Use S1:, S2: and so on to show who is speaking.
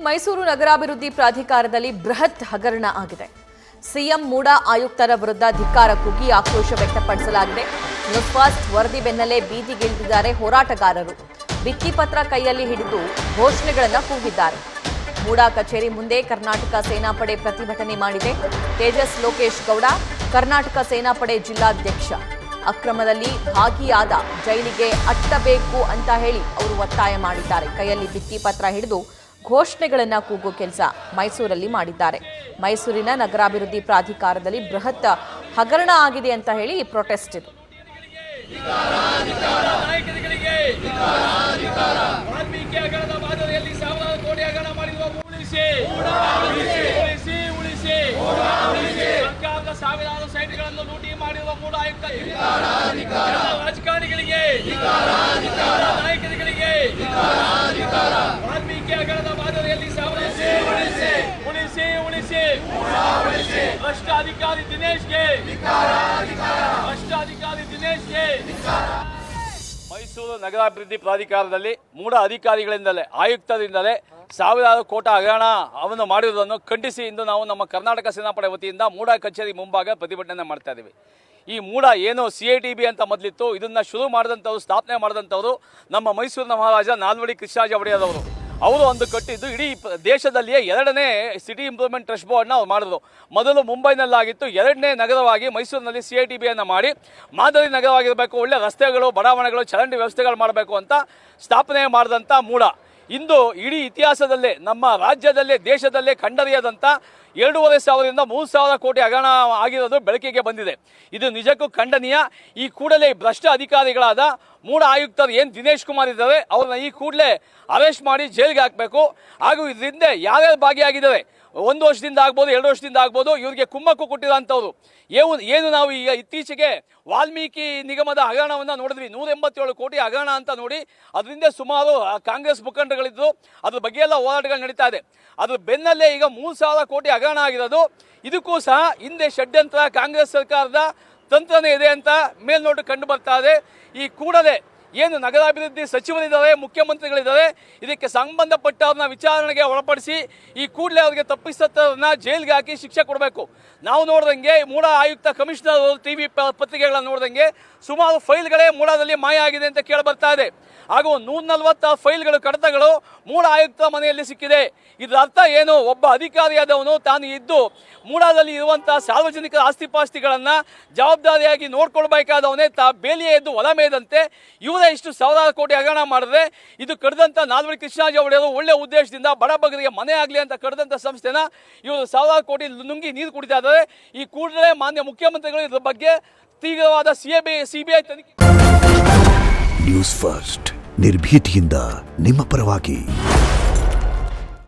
S1: ಮೈಸೂರು ನಗರಾಭಿವೃದ್ಧಿ ಪ್ರಾಧಿಕಾರದಲ್ಲಿ ಬೃಹತ್ ಹಗರಣ ಆಗಿದೆ. ಸಿಎಂ ಮೂಡ ಆಯುಕ್ತರ ವಿರುದ್ಧ ಧಿಕ್ಕಾರ ಕೂಗಿ ಆಕ್ರೋಶ ವ್ಯಕ್ತಪಡಿಸಲಾಗಿದೆ. ನ್ಯೂಸ್ ಫಸ್ಟ್ ವರದಿ ಬೆನ್ನಲ್ಲೇ ಬೀದಿಗಿಳಿದಿದ್ದಾರೆ ಹೋರಾಟಗಾರರು. ಭಿತ್ತಿಪತ್ರ ಕೈಯಲ್ಲಿ ಹಿಡಿದು ಘೋಷಣೆಗಳನ್ನು ಕೂಗಿದ್ದಾರೆ. ಮೂಡ ಕಚೇರಿ ಮುಂದೆ ಕರ್ನಾಟಕ ಸೇನಾಪಡೆ ಪ್ರತಿಭಟನೆ ಮಾಡಿದೆ. ತೇಜಸ್ ಲೋಕೇಶ್ ಗೌಡ ಕರ್ನಾಟಕ ಸೇನಾಪಡೆ ಜಿಲ್ಲಾಧ್ಯಕ್ಷ ಅಕ್ರಮದಲ್ಲಿ ಭಾಗಿಯಾದ ಜೈಲಿಗೆ ಅಟ್ಟಬೇಕು ಅಂತ ಹೇಳಿ ಅವರು ಒತ್ತಾಯ ಮಾಡಿದ್ದಾರೆ. ಕೈಯಲ್ಲಿ ಭಿತ್ತಿಪತ್ರ ಹಿಡಿದು ಘೋಷಣೆಗಳನ್ನು ಕೂಗೋ ಕೆಲಸ ಮೈಸೂರಲ್ಲಿ ಮಾಡಿದ್ದಾರೆ. ಮೈಸೂರಿನ ನಗರಾಭಿವೃದ್ಧಿ ಪ್ರಾಧಿಕಾರದಲ್ಲಿ ಬೃಹತ್ ಹಗರಣ ಆಗಿದೆ ಅಂತ ಹೇಳಿ ಈ ಪ್ರೊಟೆಸ್ಟ್ ಇದು.
S2: ಸಾವಿರಾರು ಸೈಟ್ಗಳನ್ನು ಲೂಟಿ ಮಾಡಿರುವ ಮೂಡ ಆಯುಕ್ತ ರಾಜಕಾರಣಿಗಳಿಗೆ ನಾಯಕರಿಗೆ ವಾಲ್ಮೀಕಿ ಹಗರಣದ ಮಾದರಿಯಲ್ಲಿ ಉಳಿಸಿ ಭ್ರಷ್ಟ ಅಧಿಕಾರಿ ದಿನೇಶ್ಗೆ ಮೈಸೂರು ನಗರಾಭಿವೃದ್ಧಿ ಪ್ರಾಧಿಕಾರದಲ್ಲಿ ಮೂಡ ಅಧಿಕಾರಿಗಳಿಂದಲೇ ಆಯುಕ್ತರಿಂದಲೇ ಸಾವಿರಾರು ಕೋಟಿ ಹಗರಣ ಅವನ್ನು ಮಾಡಿರುವುದನ್ನು ಖಂಡಿಸಿ ಇಂದು ನಾವು ನಮ್ಮ ಕರ್ನಾಟಕ ಸೇನಾಪಡೆ ವತಿಯಿಂದ ಮೂಡ ಕಚೇರಿ ಮುಂಭಾಗ ಪ್ರತಿಭಟನೆ ಮಾಡ್ತಾ ಇದ್ದೀವಿ. ಈ ಮೂಡ ಏನು CITB ಅಂತ ಮೊದಲಿತ್ತು, ಇದನ್ನು ಶುರು ಮಾಡಿದಂಥವ್ರು, ಸ್ಥಾಪನೆ ಮಾಡಿದಂಥವರು ನಮ್ಮ ಮೈಸೂರಿನ ಮಹಾರಾಜ ನಾಲ್ವಡಿ ಕೃಷ್ಣರಾಜ ಒಡೆಯರ್ ಅವರು ಒಂದು ಕಟ್ಟಿದ್ದು ಇಡೀ ದೇಶದಲ್ಲಿಯೇ 2ನೇ ಸಿಟಿ ಇಂಪ್ರೂವ್ಮೆಂಟ್ ಟ್ರಸ್ಟ್ ಬೋರ್ಡ್ನ ಅವ್ರು ಮಾಡಿದ್ರು. ಮೊದಲು ಮುಂಬೈನಲ್ಲಾಗಿತ್ತು, 2ನೇ ನಗರವಾಗಿ ಮೈಸೂರಿನಲ್ಲಿ CITB ಅನ್ನು ಮಾಡಿ ಮಾದರಿ ನಗರವಾಗಿರಬೇಕು, ಒಳ್ಳೆ ರಸ್ತೆಗಳು, ಬಡಾವಣೆಗಳು, ಚರಂಡಿ ವ್ಯವಸ್ಥೆಗಳು ಮಾಡಬೇಕು ಅಂತ ಸ್ಥಾಪನೆ ಮಾಡಿದಂಥ ಮೂಡ ಇಂದು ಇಡೀ ಇತಿಹಾಸದಲ್ಲೇ ನಮ್ಮ ರಾಜ್ಯದಲ್ಲೇ ದೇಶದಲ್ಲೇ ಕಂಡರಿಯದಂಥ 2,500 ರಿಂದ 3,000 ಕೋಟಿ ಹಗರಣ ಆಗಿರೋದು ಬೆಳಕಿಗೆ ಬಂದಿದೆ. ಇದು ನಿಜಕ್ಕೂ ಖಂಡನೀಯ. ಈ ಕೂಡಲೇ ಭ್ರಷ್ಟ ಅಧಿಕಾರಿಗಳಾದ ಮೂಡ ಆಯುಕ್ತರು ಏನು ದಿನೇಶ್ ಕುಮಾರ್ ಇದ್ದಾರೆ ಅವ್ರನ್ನ ಈ ಕೂಡಲೇ ಅರೆಸ್ಟ್ ಮಾಡಿ ಜೈಲಿಗೆ ಹಾಕಬೇಕು. ಹಾಗೂ ಇದರಿಂದ ಯಾರ್ಯಾರು ಭಾಗಿಯಾಗಿದ್ದಾರೆ, 1 ವರ್ಷದಿಂದ ಆಗ್ಬೋದು, 2 ವರ್ಷದಿಂದ ಆಗ್ಬೋದು, ಇವರಿಗೆ ಕುಮ್ಮಕ್ಕು ಕೊಟ್ಟಿರೋಂಥವ್ರು ಏನು ನಾವು ಈಗ ಇತ್ತೀಚೆಗೆ ವಾಲ್ಮೀಕಿ ನಿಗಮದ ಹಗರಣವನ್ನು ನೋಡಿದ್ವಿ. 187 ಕೋಟಿ ಹಗರಣ ಅಂತ ನೋಡಿ ಅದರಿಂದ ಸುಮಾರು ಕಾಂಗ್ರೆಸ್ ಮುಖಂಡಗಳಿದ್ರು, ಅದ್ರ ಬಗ್ಗೆ ಎಲ್ಲ ಹೋರಾಟಗಳು ನಡೀತಾ ಇದೆ. ಅದ್ರ ಬೆನ್ನಲ್ಲೇ ಈಗ 3,000 ಕೋಟಿ ಹಗರಣ ಆಗಿರೋದು. ಇದಕ್ಕೂ ಸಹ ಹಿಂದೆ ಷಡ್ಯಂತ್ರ ಕಾಂಗ್ರೆಸ್ ಸರ್ಕಾರದ ತಂತ್ರನೇ ಇದೆ ಅಂತ ಮೇಲ್ನೋಟ ಕಂಡು ಬರ್ತಾ ಇದೆ. ಈ ಕೂಡಲೇ ಏನು ನಗರಾಭಿವೃದ್ಧಿ ಸಚಿವರಿದ್ದಾರೆ, ಮುಖ್ಯಮಂತ್ರಿಗಳಿದ್ದಾರೆ, ಇದಕ್ಕೆ ಸಂಬಂಧಪಟ್ಟವ್ರನ್ನ ವಿಚಾರಣೆಗೆ ಒಳಪಡಿಸಿ ಈ ಕೂಡಲೇ ಅವರಿಗೆ ತಪ್ಪಿಸತ್ತವ್ರನ್ನ ಜೈಲಿಗೆ ಹಾಕಿ ಶಿಕ್ಷೆ ಕೊಡಬೇಕು. ನಾವು ನೋಡ್ದಂಗೆ ಮೂಡ ಆಯುಕ್ತ ಕಮಿಷನರ್ TV ಪತ್ರಿಕೆಗಳನ್ನ ನೋಡ್ದಂಗೆ ಸುಮಾರು ಫೈಲ್ಗಳೇ ಮೂಡದಲ್ಲಿ ಮಾಯ ಆಗಿದೆ ಅಂತ ಕೇಳಿ ಬರ್ತಾ ಇದೆ. ಹಾಗೂ 140 ಫೈಲ್ಗಳು, ಕಡತಗಳು ಮೂಡ ಆಯುಕ್ತ ಮನೆಯಲ್ಲಿ ಸಿಕ್ಕಿದೆ. ಇದರ ಅರ್ಥ ಏನು? ಒಬ್ಬ ಅಧಿಕಾರಿಯಾದವನು ತಾನು ಇದ್ದು ಮೂಡದಲ್ಲಿ ಇರುವಂತಹ ಸಾರ್ವಜನಿಕರ ಆಸ್ತಿಪಾಸ್ತಿಗಳನ್ನು ಜವಾಬ್ದಾರಿಯಾಗಿ ನೋಡ್ಕೊಳ್ಬೇಕಾದವನೇ ಬೇಲಿಯೇ ಎದ್ದು ಹೊಲ ಮೇದಂತೆ ಇವರೇ ಇಷ್ಟು ಸಾವಿರಾರು ಕೋಟಿ ಹಗರಣ ಮಾಡಿದ್ರೆ ಇದು ಕಡ್ದಂಥ ನಾಲ್ವಡಿ ಕೃಷ್ಣರಾಜ ಒಡೆಯರು ಒಳ್ಳೆ ಉದ್ದೇಶದಿಂದ ಬಡಬಗರಿಗೆ ಮನೆ ಆಗಲಿ ಅಂತ ಕಡ್ದಂಥ ಸಂಸ್ಥೆನ ಇವರು ಸಾವಿರಾರು ಕೋಟಿ ನುಂಗಿ ನೀರು ಕುಡಿತಾ ಇದ್ದಾರೆ. ಈ ಕೂಡಲೇ ಮಾನ್ಯ ಮುಖ್ಯಮಂತ್ರಿಗಳು ಇದ್ರ ಬಗ್ಗೆ ತೀವ್ರವಾದ CBI ತನಿಖೆ.
S3: ನ್ಯೂಸ್ ಫಸ್ಟ್ ನಿರ್ಭೀತಿಯಿಂದ ನಿಮ್ಮ ಪರವಾಗಿ.